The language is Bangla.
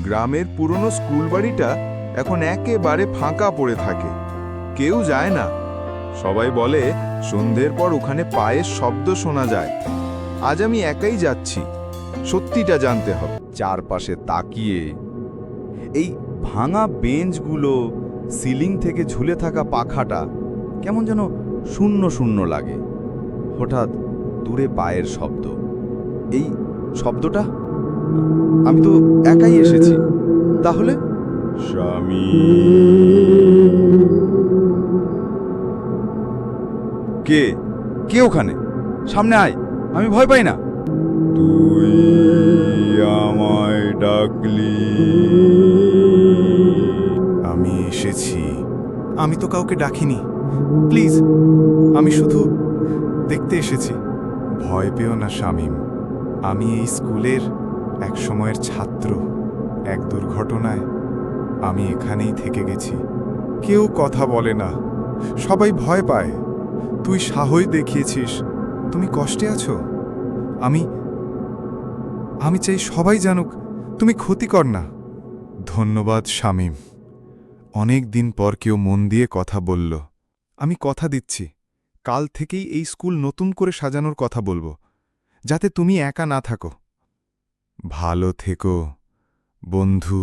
গ্রামের পুরনো স্কুল বাড়িটা এখন একেবারে ফাঁকা পড়ে থাকে, কেউ যায় না। সবাই বলে সন্ধ্যের পর ওখানে পায়ের শব্দ শোনা যায়। আজ আমি একাই যাচ্ছি, সত্যিটা জানতে হবে। চারপাশে তাকিয়ে এই ভাঙা বেঞ্চগুলো, সিলিং থেকে ঝুলে থাকা পাখাটা কেমন যেন শূন্য শূন্য লাগে। হঠাৎ দূরে পায়ের শব্দ। এই শব্দটা, আমি তো একাই এসেছি, তাহলে স্বামী, কে কে ওখানে? সামনে আয়, আমি ভয় পাই না। তুই আমায় ডাকলি? আমি এসেছি। আমি তো কাউকে ডাকিনি, প্লিজ, আমি শুধু দেখতে এসেছি। ভয় পেও না শামীম, আমি এই স্কুলের এক সময়ের ছাত্র। এক দুর্ঘটনায় আমি এখানেই থেকে গেছি। কেউ কথা বলে না, সবাই ভয় পায়। তুই সাহস দেখিয়েছিস। তুমি কষ্টে আছো, আমি আমি চাই সবাই জানুক তুমি ক্ষতিকর না। ধন্যবাদ শামীম, অনেক দিন পর কেউ মন দিয়ে কথা বলল। আমি কথা দিচ্ছি, কাল থেকেই এই স্কুল নতুন করে সাজানোর কথা বলবো, যাতে তুমি একা না থাকো। ভালো থেকো বন্ধু।